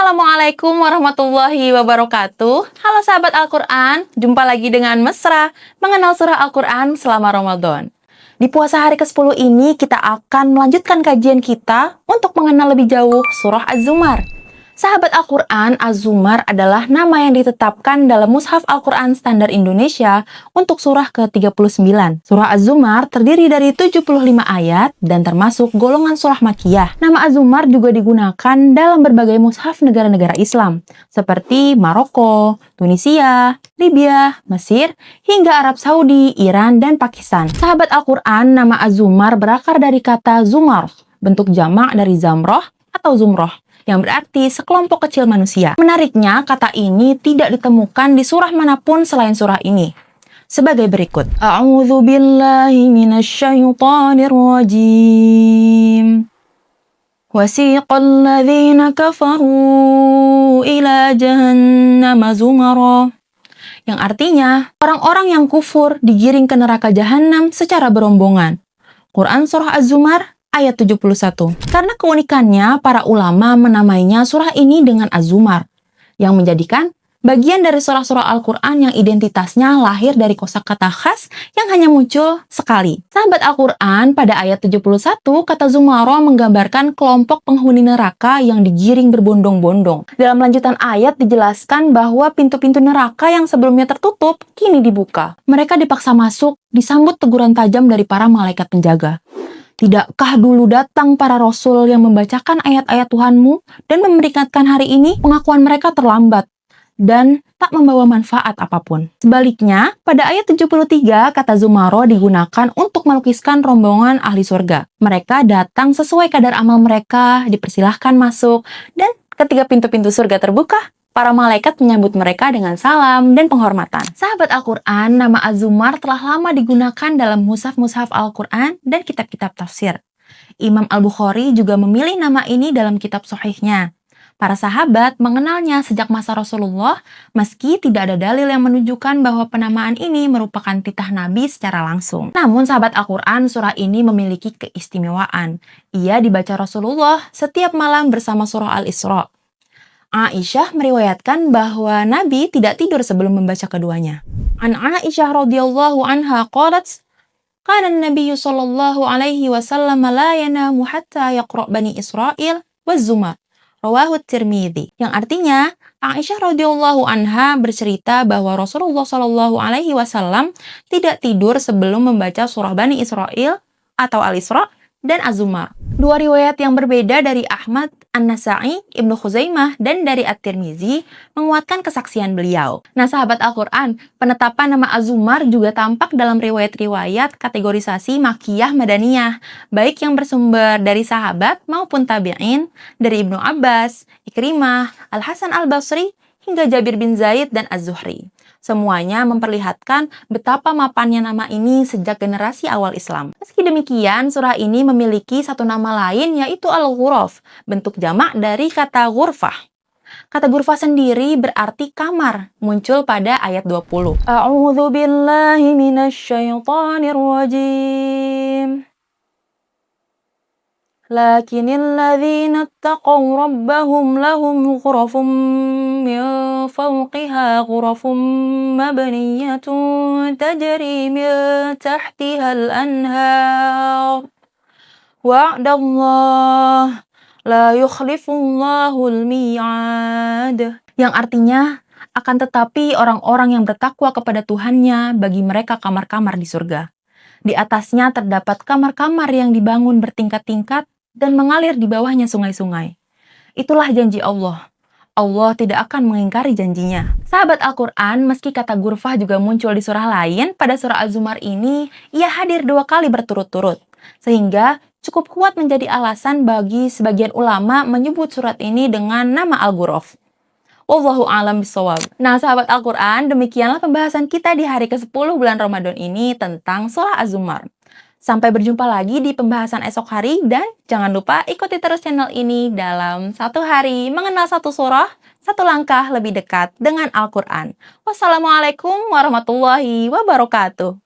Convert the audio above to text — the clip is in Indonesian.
Assalamualaikum warahmatullahi wabarakatuh. Halo sahabat Al-Quran, jumpa lagi dengan Mesra mengenal surah Al-Quran selama Ramadan. Di puasa hari ke-10 ini kita akan melanjutkan kajian kita untuk mengenal lebih jauh surah Az-Zumar. Sahabat Al-Quran, Az-Zumar adalah nama yang ditetapkan dalam Mushaf Al-Quran Standar Indonesia untuk surah ke-39. Surah Az-Zumar terdiri dari 75 ayat dan termasuk golongan surah Makkiyah. Nama Az-Zumar juga digunakan dalam berbagai mushaf negara-negara Islam, seperti Maroko, Tunisia, Libya, Mesir, hingga Arab Saudi, Iran, dan Pakistan. Sahabat Al-Quran, nama Az-Zumar berakar dari kata Zumar, bentuk jamak dari Zamroh atau Zumroh, yang berarti sekelompok kecil manusia. Menariknya, kata ini tidak ditemukan di surah manapun selain surah ini. Sebagai berikut. A'udzu billahi minasyaitonir rajim. Wasiqal ladzina kafaru ila jahannama zumara. Yang artinya, orang-orang yang kufur digiring ke neraka jahanam secara berombongan. Quran Surah Az-Zumar ayat 71. Karena keunikannya, para ulama menamainya surah ini dengan Az-Zumar, yang menjadikan bagian dari surah-surah Al-Quran yang identitasnya lahir dari kosakata khas yang hanya muncul sekali. Sahabat Al-Quran, pada ayat 71, kata Zumaro menggambarkan kelompok penghuni neraka yang digiring berbondong-bondong. Dalam lanjutan ayat dijelaskan bahwa pintu-pintu neraka yang sebelumnya tertutup, kini dibuka. Mereka dipaksa masuk, disambut teguran tajam dari para malaikat penjaga. Tidakkah dulu datang para rasul yang membacakan ayat-ayat Tuhanmu dan memperingatkan hari ini? Pengakuan mereka terlambat dan tak membawa manfaat apapun. Sebaliknya, pada ayat 73, kata Zumaro digunakan untuk melukiskan rombongan ahli surga. Mereka datang sesuai kadar amal mereka, dipersilahkan masuk, dan ketika pintu-pintu surga terbuka, para malaikat menyambut mereka dengan salam dan penghormatan. Sahabat Al-Quran, nama Az-Zumar telah lama digunakan dalam mushaf-mushaf Al-Quran dan kitab-kitab tafsir. Imam Al-Bukhari juga memilih nama ini dalam kitab Sahihnya. Para sahabat mengenalnya sejak masa Rasulullah, meski tidak ada dalil yang menunjukkan bahwa penamaan ini merupakan titah Nabi secara langsung. Namun sahabat Al-Quran, surah ini memiliki keistimewaan. Ia dibaca Rasulullah setiap malam bersama surah Al-Isra. Aisyah meriwayatkan bahwa Nabi tidak tidur sebelum membaca keduanya. An Aisyah radhiyallahu anha qalat, kana an-nabiyyu sallallahu alaihi wasallam la yanamu hatta yaqra' Bani Israil waz-Zumar. Rawahu Tirmidzi. Yang artinya, Aisyah radhiyallahu anha bercerita bahwa Rasulullah sallallahu alaihi wasallam tidak tidur sebelum membaca surah Bani Israil atau Al-Isra dan Az-Zumar. Dua riwayat yang berbeda dari Ahmad, An-Nasa'i, Ibnu Khuzaimah, dan dari At-Tirmizi menguatkan kesaksian beliau. Nah, sahabat Al-Quran, penetapan nama Az-Zumar juga tampak dalam riwayat-riwayat kategorisasi Makkiyah Madaniyah, baik yang bersumber dari sahabat maupun tabi'in, dari Ibnu Abbas, Ikrimah, Al-Hasan Al-Basri, hingga Jabir bin Zaid dan Az-Zuhri. Semuanya memperlihatkan betapa mapannya nama ini sejak generasi awal Islam. Meski demikian, surah ini memiliki satu nama lain, yaitu Al-Ghuraf, bentuk jamak dari kata ghurfah. Kata ghurfah sendiri berarti kamar, muncul pada ayat 20. A'udzu billahi minasyaitonir rajim. Lakinnal ladzina taqaw rabbahum lahum ghurafun min fawqiha ghurafun mabniyatun tajri min tahtiha al-anhar. Wa'dallah la yukhlifullahu al-mi'ad. Yang artinya, akan tetapi orang-orang yang bertakwa kepada Tuhannya, bagi mereka kamar-kamar di surga. Di atasnya terdapat kamar-kamar yang dibangun bertingkat-tingkat dan mengalir di bawahnya sungai-sungai. Itulah janji Allah. Allah tidak akan mengingkari janjinya. Sahabat Al-Quran, meski kata ghurfah juga muncul di surah lain, pada surah Az-Zumar ini, ia hadir 2 kali berturut-turut. Sehingga cukup kuat menjadi alasan bagi sebagian ulama menyebut surat ini dengan nama Al-Ghuraf. Wallahu a'lam bishawab. Nah, sahabat Al-Quran, demikianlah pembahasan kita di hari ke-10 bulan Ramadan ini tentang surah Az-Zumar. Sampai berjumpa lagi di pembahasan esok hari, dan jangan lupa ikuti terus channel ini dalam satu hari mengenal satu surah, satu langkah lebih dekat dengan Al-Quran. Wassalamualaikum warahmatullahi wabarakatuh.